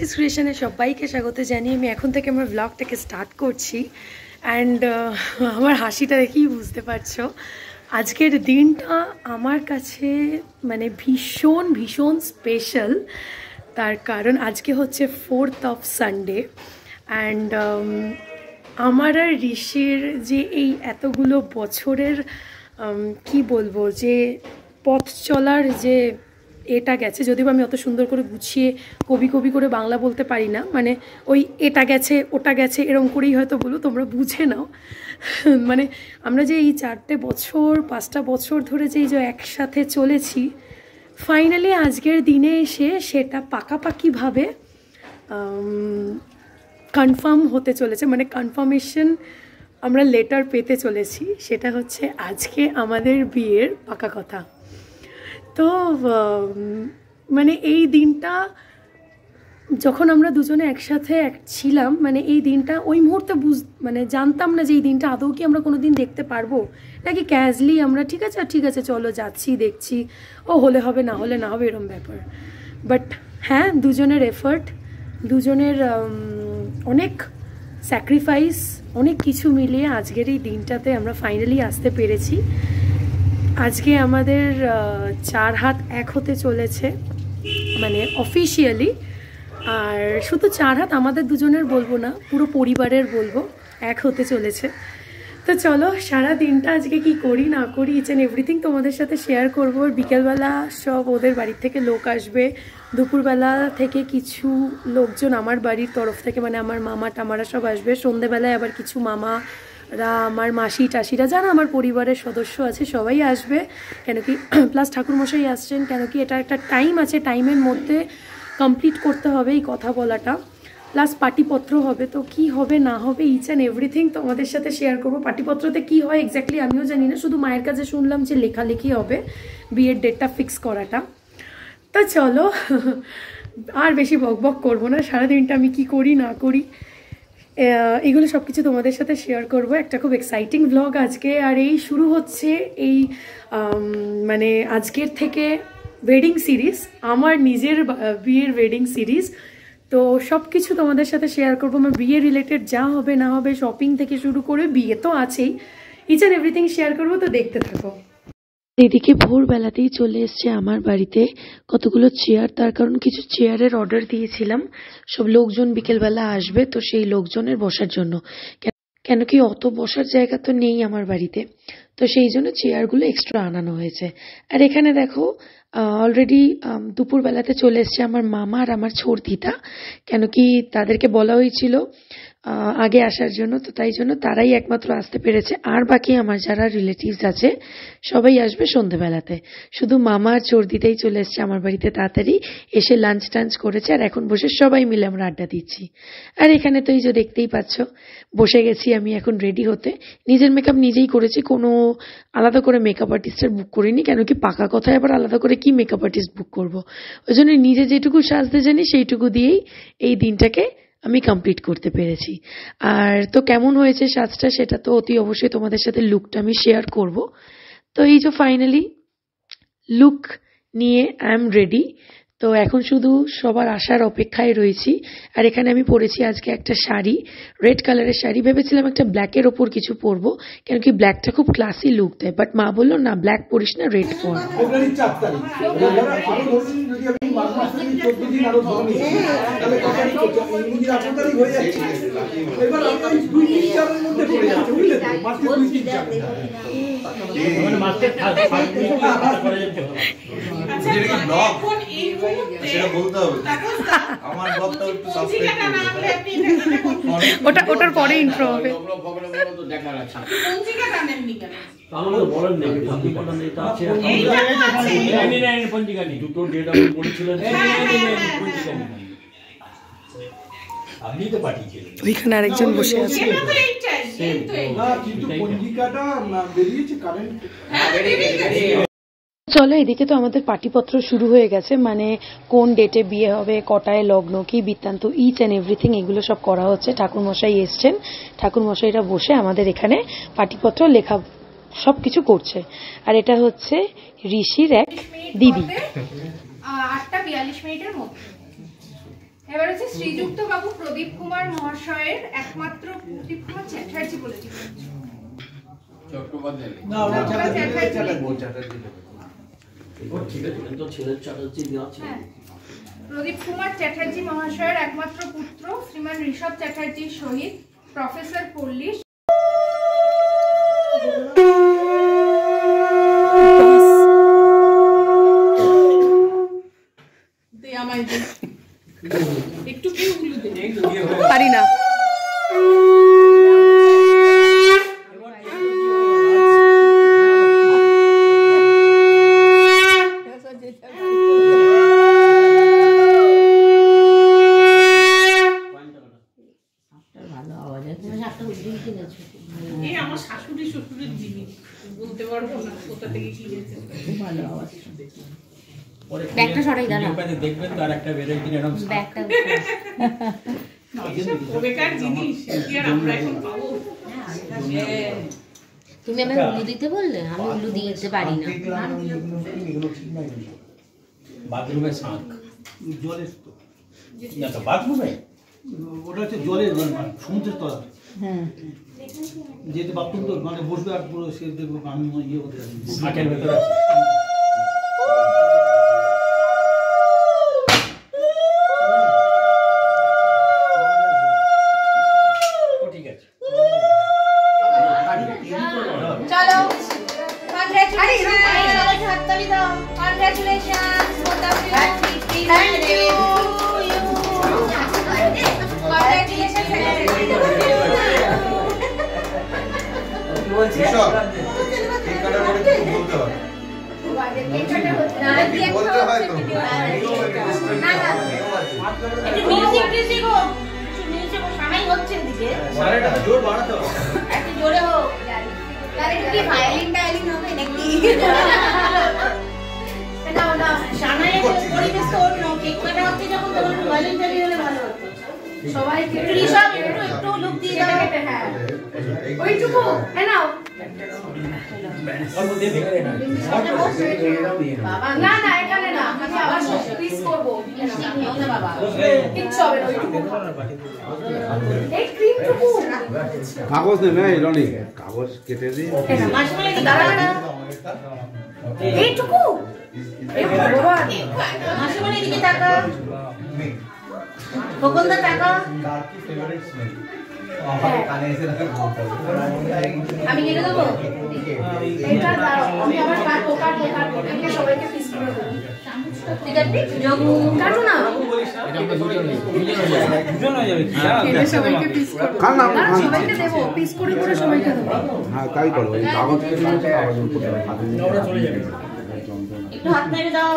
ঋষিস ক্রিয়েশনে সবাইকে স্বাগত জানিয়ে আমি এখন থেকে আমার ব্লগটাকে স্টার্ট করছি। অ্যান্ড আমার হাসিটা দেখেই বুঝতে পারছো আজকের দিনটা আমার কাছে মানে ভীষণ ভীষণ স্পেশাল। তার কারণ আজকে হচ্ছে 4th of Sunday অ্যান্ড আমার আর ঋষির যে এই এতগুলো বছরের কি বলবো যে পথ চলার যে এটা গেছে, যদিও আমি অত সুন্দর করে গুছিয়ে কবি করে বাংলা বলতে পারি না, মানে ওই এটা গেছে ওটা গেছে এরকম করেই হয়তো বলো, তোমরা বুঝে নাও। মানে আমরা যে এই 4টে বছর 5টা বছর ধরে যে এই যে একসাথে চলেছি, ফাইনালি আজকের দিনে এসে সেটা পাকাপাকিভাবে কনফার্ম হতে চলেছে, মানে কনফার্মেশন আমরা লেটার পেতে চলেছি। সেটা হচ্ছে আজকে আমাদের বিয়ের পাকা কথা। তো মানে এই দিনটা যখন আমরা দুজনে একসাথে ছিলাম, মানে এই দিনটা ওই মুহূর্তে মানে জানতাম না যে এই দিনটা আদৌ কি আমরা কোনো দিন দেখতে পারবো নাকি ক্যাজুয়ালি আমরা ঠিক আছে চলো যাচ্ছি দেখছি, ও হলে হবে না হলে না হবে এরকম ব্যাপার। বাট হ্যাঁ, দুজনের এফার্ট, দুজনের অনেক স্যাক্রিফাইস, অনেক কিছু মিলিয়ে আজকের এই দিনটাতে আমরা ফাইনালি আসতে পেরেছি। আজকে আমাদের 4 হাত এক হতে চলেছে, মানে অফিসিয়ালি। আর শুধু 4 হাত আমাদের দুজনের বলবো না, পুরো পরিবারের বলবো, এক হতে চলেছে। তো চলো সারা দিনটা আজকে কি করি না করি ইচ অ্যান্ড এভরিথিং তোমাদের সাথে শেয়ার করবো। বিকেলবেলা সব ওদের বাড়ির থেকে লোক আসবে, দুপুরবেলা থেকে কিছু লোকজন আমার বাড়ির তরফ থেকে, মানে আমার মামা টামারা সব আসবে, সন্ধেবেলায় আবার কিছু মামারা, আমার মাসি টাসিরা, যারা আমার পরিবারের সদস্য আছে সবাই আসবে। কেন কি প্লাস ঠাকুরমশাই আসছেন, কেন কি এটা একটা টাইম আছে, টাইমের মধ্যে কমপ্লিট করতে হবে এই কথা বলাটা, প্লাস পাটিপত্র হবে। তো কি হবে না হবে ইচ অ্যান্ড এভরিথিং তোমাদের সাথে শেয়ার করবো। পাটিপত্রতে কি হয় এক্স্যাক্টলি আমিও জানি না, শুধু মায়ের কাছে শুনলাম যে লেখালেখি হবে, বিয়ের ডেটটা ফিক্স করাটা। তো চলো আর বেশি বকবক করবো না, সারাদিনটা আমি কি করি না করি এগুলো সব কিছু তোমাদের সাথে শেয়ার করব। একটা খুব এক্সাইটিং ভ্লগ আজকে, আর এই শুরু হচ্ছে এই মানে আজকের থেকে ওয়েডিং সিরিজ, আমার নিজের বিয়ের ওয়েডিং সিরিজ। তো সব কিছু তোমাদের সাথে শেয়ার করবো, আমার বিয়ে রিলেটেড যা হবে না হবে, শপিং থেকে শুরু করে বিয়ে তো আছেই, ইচ অ্যান্ড এভরিথিং শেয়ার করবো। তো দেখতে থাকো। এদিকে ভোরবেলাতেই চলে এসছে আমার বাড়িতে কতগুলো চেয়ার, তার কারণ কিছু চেয়ারের অর্ডার দিয়েছিলাম, সব লোকজন বিকেলবেলা আসবে, তো সেই লোকজনের বসার জন্য। কেন কি অত বসার জায়গা তো নেই আমার বাড়িতে, তো সেই জন্য চেয়ারগুলো এক্সট্রা আনানো হয়েছে। আর এখানে দেখো অলরেডি দুপুরবেলাতে চলে এসছে আমার মামা আর আমার ছোড়দিদা, কেন কি তাদেরকে বলা হয়েছিল আগে আসার জন্য, তো তাই জন্য তারাই একমাত্র আসতে পেরেছে। আর বাকি আমার যারা রিলেটিভস আছে সবাই আসবে সন্ধ্যেবেলাতে। শুধু মামা আর ছোড়দিদাই চলে এসছে আমার বাড়িতে তাড়াতাড়ি, এসে লাঞ্চ টাঞ্চ করেছে, আর এখন বসে সবাই মিলে আমরা আড্ডা দিচ্ছি। আর এখানে তো এই যে দেখতেই পাচ্ছ বসে গেছি আমি এখন রেডি হতে। নিজের মেকআপ নিজেই করেছি, কোনো আলাদা করে মেকআপ আর্টিস্টের বুক করিনি, কেন কি পাকা কথায় আবার আলাদা করে কি মেকআপ আর্টিস্ট বুক করবো। ওই জন্য নিজে যেটুকু সাজতে জানি সেইটুকু দিয়েই এই দিনটাকে আমি কমপ্লিট করতে পেরেছি। আর তো কেমন হয়েছে সাজটা সেটা তো অতি অবশ্যই তোমাদের সাথে লুকটা আমি শেয়ার করব। তো এই যে ফাইনালি লুক নিয়ে আই এম রেডি। তো এখন শুধু সবার আসার অপেক্ষায় রয়েছি। আর এখানে আমি পরেছি আজকে একটা শাড়ি, রেড কালারের শাড়ি। ভেবেছিলাম একটা ব্ল্যাকের ওপর কিছু পরবো, কেন কি ব্ল্যাকটা খুব ক্লাসি লুক দেয়, বাট মা বললো না ব্ল্যাক পরিস না, রেড পর। ওটার পরে ইন্ট্রো হবে। ওইখানে আরেকজন বসে আছে। চলো এদিকে তো আমাদের পাটিপত্র শুরু হয়ে গেছে, মানে কোন ডেটে বিয়ে হবে, কটায় লগ্ন, কি বৃত্তান্ত, ইচ অ্যান্ড এভরিথিং এগুলো সব করা হচ্ছে। ঠাকুরমশাই এসছেন, ঠাকুরমশাইরা বসে আমাদের এখানে পাটিপত্র লেখা সবকিছু করছে। আর এটা হচ্ছে ঋষির এক দিদি। 8টা 42 মিনিটের মধ্যে এবার হচ্ছে শ্রীযুক্ত বাবু প্রদীপ কুমার মহাশয়ের একমাত্র প্রদীপ কুমার চ্যাটার্জি বলে দিচ্ছেন। প্রদীপ কুমার চ্যাটার্জি মহাশয়ের একমাত্র পুত্র শ্রীমান ঋষভ চ্যাটার্জির সহিত প্রফেসর পল্লী একটু কি পারি না। আমার শাশুড়ি শ্বশুরের জিনিস বলতে পারবো না কোথা থেকে কিনেছে। খুব ভালো আওয়াজ। ব্যাগটা সরাই দাও না। দেখবেন তো আরেকটা বের হয়ে কিনে এরকম ব্যাগটা বেকার জিনিস কি আর আমরা এখন পাবো। তুমি আমাকে উলু দিতে বললে, আমি উলু দিতে পারি না। বাথরুমে শাঁখ জলের তো না তো বাথরুমে ওটা হচ্ছে জলের সমুদ্রের তলা। হ্যাঁ যেহেতু বাথরুম তো মানে বসবে আর পুরো সে দেখবো আমি ইয়ে হতে শাঁখের ভেতরে আছে। কাগজ নেবে রনি, কাগজ কেটে দিই এইটুকু আমি কেটে দেবো। কাটো না সবাইকে পিস দেবো, পিস করে করে সবাইকে দেবো। হ্যাঁ তাই করো, এই কাগজ কেটে একটু হাত মেরে দাও।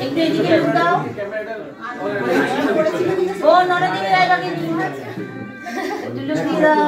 একটু এদিকে দাও। ও নড়ে দিকে যাই বাকি তুলো দিয়ে দাও।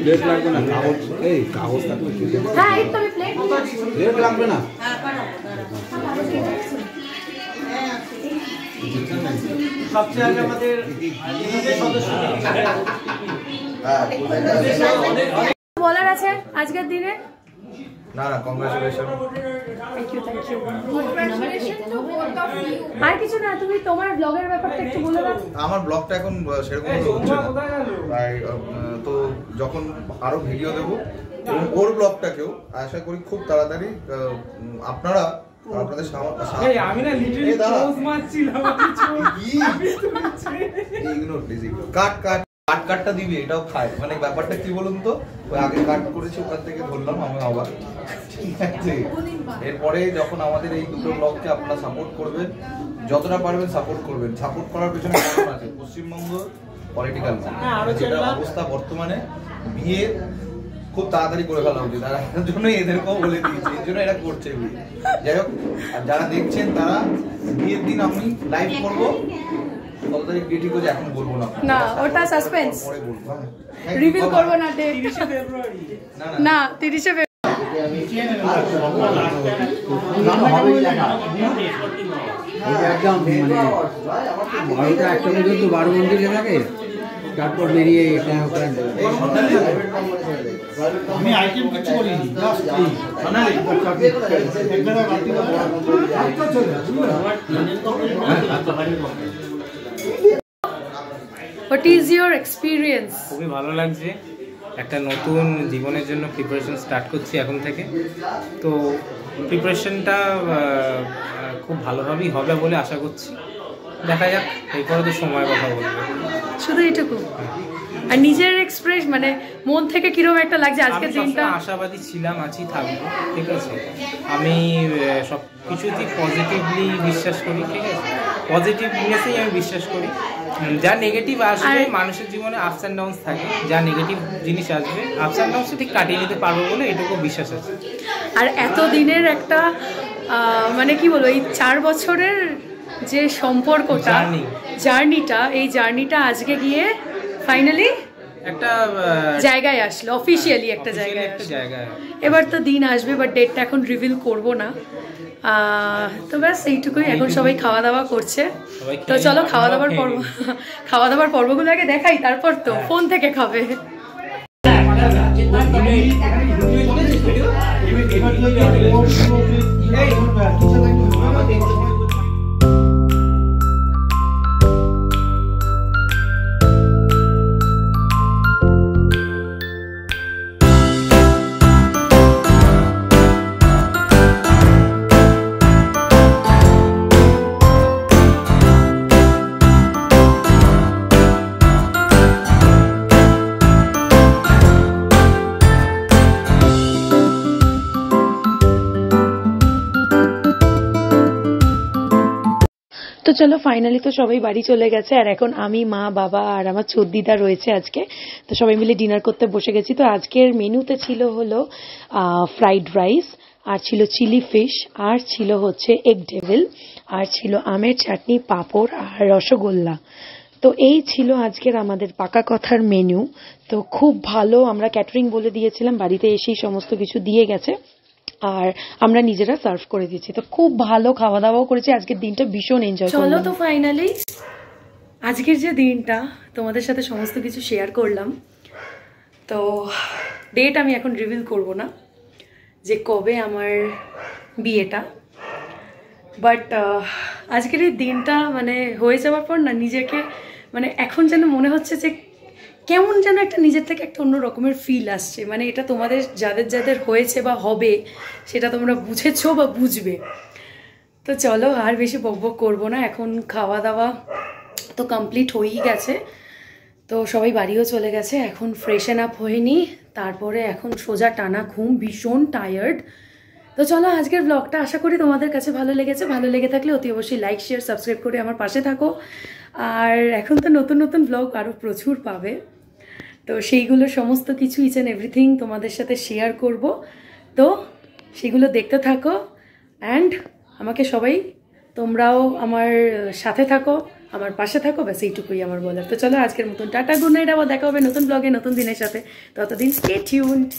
প্লেট লাগবে না, কাগজ এই কাগজ থাকলে হ্যাঁ এই তো আমি প্লেট প্লেট লাগবে না। সবচেয়ে আগে আমাদের বলার আছে আজকের দিনে। না না congratulation. Thank you thank you. Congratulations to both of you. আর কিছু না, তুমি তোমার ব্লগের ব্যাপারটা একটু বলে দাও। আমার ব্লগটা এখন সেরকম হচ্ছে না, তাই তো যখন আরো ভিডিও দেবো এবং ওর ব্লগটাকেও আশা করি খুব তাড়াতাড়ি আপনারা আপনাদের আমি না লিটারালি পোজ মারছিলাম কাটটা দিবি এটাও খায়, মানে ব্যাপারটা কি বলুন তো, ওই আগে কাট করেছি ওখান থেকে ধরলাম আমি আবার, ঠিক আছে। এরপরে যখন আমাদের এই দুটো ব্লগকে আপনারা সাপোর্ট করবেন, যতটা পারবেন সাপোর্ট করবেন। সাপোর্ট করার পেছনে কারণ আছে, পশ্চিমবঙ্গ পলিটিক্যাল যেটা অবস্থা বর্তমানে, বিয়ে খুব তাড়াতাড়ি করে ফেলা উচিত, আর এর জন্যই এদেরকেও বলে দিয়েছি, এর জন্য এরা করছে বিয়ে। যাই হোক, আর যারা দেখছেন তারা বিয়ের দিন আমি লাইভ করবো, কত তারিখ ডেট ঠিক হয়েছে এখন বলবো না। না, ওটা সাসপেন্স, পরে বলবো। রিভিল করবো না ডেট। না 30 ফেব্রুয়ারি। একদম মানে 12টা 1টা পর্যন্ত 12 মন্দিরে থাকে, তারপর বেরিয়ে এটা আমি আইটেম কিছু করিনি, just What is your experience? খুবই ভালো লাগছে, একটা নতুন জীবনের জন্য প্রিপারেশন স্টার্ট করছি এখন থেকে। তো প্রিপারেশনটা খুব ভালোভাবেই হবে বলে আশা করছি, দেখা যাক, এরপরে তো সময় কথা বলবে। শুধু এটুকু। আর নিজের এক্সপ্রেস মানে মন থেকে কিরকম একটা লাগছে আজকের দিনটা? আশাবাদী ছিলাম, আছি, থাকবো, ঠিক আছে। আমি সব কিছুতেই পজিটিভলি বিশ্বাস করি, ঠিক আছে, পজিটিভনেসেই আমি বিশ্বাস করি। যা নেগেটিভ আসবে মানুষের জীবনে, আপস অ্যান্ড ডাউনস থাকে, যা নেগেটিভ জিনিস আসবে আপস অ্যান্ড ডাউনস ঠিক কাটিয়ে নিতে পারবো বলে এটুকু বিশ্বাস আছে। আর এত দিনের একটা মানে কি বলবো, এই 4 বছরের যে সম্পর্কটা, জার্নিটা, এই জার্নিটা আজকে গিয়ে ফাইনালি একটা জায়গায় আসলো, অফিসিয়ালি একটা জায়গায়। এবার তো দিন আসবে, বাট ডেটটা এখন রিভিল করব না। তো ব্যাস এইটুকুই। এখন সবাই খাওয়া দাওয়া করছে, তো চলো খাওয়া দাওয়ার পর্বগুলো আগে দেখাই, তারপর তো ফোন থেকে খাবে। তো চলো ফাইনালি তো সবাই বাড়ি চলে গেছে, আর এখন আমি, মা, বাবা আর আমার চোদ্দিদা রয়েছে আজকে। তো সবাই মিলে ডিনার করতে বসে গেছি। তো আজকের মেনুতে ছিল হলো ফ্রাইড রাইস, আর ছিল চিলি ফিশ, আর ছিল হচ্ছে এগ ডেভিল, আর ছিল আমের চাটনি, পাঁপড় আর রসগোল্লা। তো এই ছিল আজকের আমাদের পাকা কথার মেনু। তো খুব ভালো, আমরা ক্যাটারিং বলে দিয়েছিলাম, বাড়িতে এসেই সমস্ত কিছু দিয়ে গেছে, আর আমরা নিজেরা সার্ভ করে দিচ্ছি। তো খুব ভালো খাওয়া দাওয়াও করেছি, আজকের দিনটা ভীষণ এনজয় করলাম। চলো তো ফাইনালি আজকের যে দিনটা তোমাদের সাথে সমস্ত কিছু শেয়ার করলাম। তো ডেট আমি এখন রিভিল করব না যে কবে আমার বিয়েটা, বাট আজকের এই দিনটা মানে হয়ে যাওয়ার পর না, নিজেকে মানে এখন যেন মনে হচ্ছে যে কেমন যেন একটা নিজের থেকে একটা অন্য রকমের ফিল আসছে। মানে এটা তোমাদের যাদের যাদের হয়েছে বা হবে সেটা তোমরা বুঝেছো বা বুঝবে। তো চলো আর বেশি বকবক করবো না, এখন খাওয়া দাওয়া তো কমপ্লিট হয়েই গেছে। তো সবাই বাড়িও চলে গেছে, এখন ফ্রেশন আপ হয়নি, তারপরে এখন সোজা টানা ঘুম, ভীষণ টায়ার্ড। তো চলো আজকের ব্লগটা আশা করি তোমাদের কাছে ভালো লেগেছে। ভালো লেগে থাকলে অতি অবশ্যই লাইক, শেয়ার, সাবস্ক্রাইব করে আমার পাশে থাকো। আর এখন তো নতুন নতুন ব্লগ আরও প্রচুর পাবে, তো সেইগুলো সমস্ত কিছু ইচ অ্যান্ড এভরিথিং তোমাদের সাথে শেয়ার করব। তো সেগুলো দেখতে থাকো, অ্যান্ড আমাকে সবাই তোমরাও আমার সাথে থাকো, আমার পাশে থাকো, ব্যাস এইটুকুই আমার বলার। তো চলো আজকের মতন টাটা, গুড নাইট, আবার দেখা হবে নতুন ব্লগে নতুন দিনের সাথে। ততদিন স্টে টিউনড।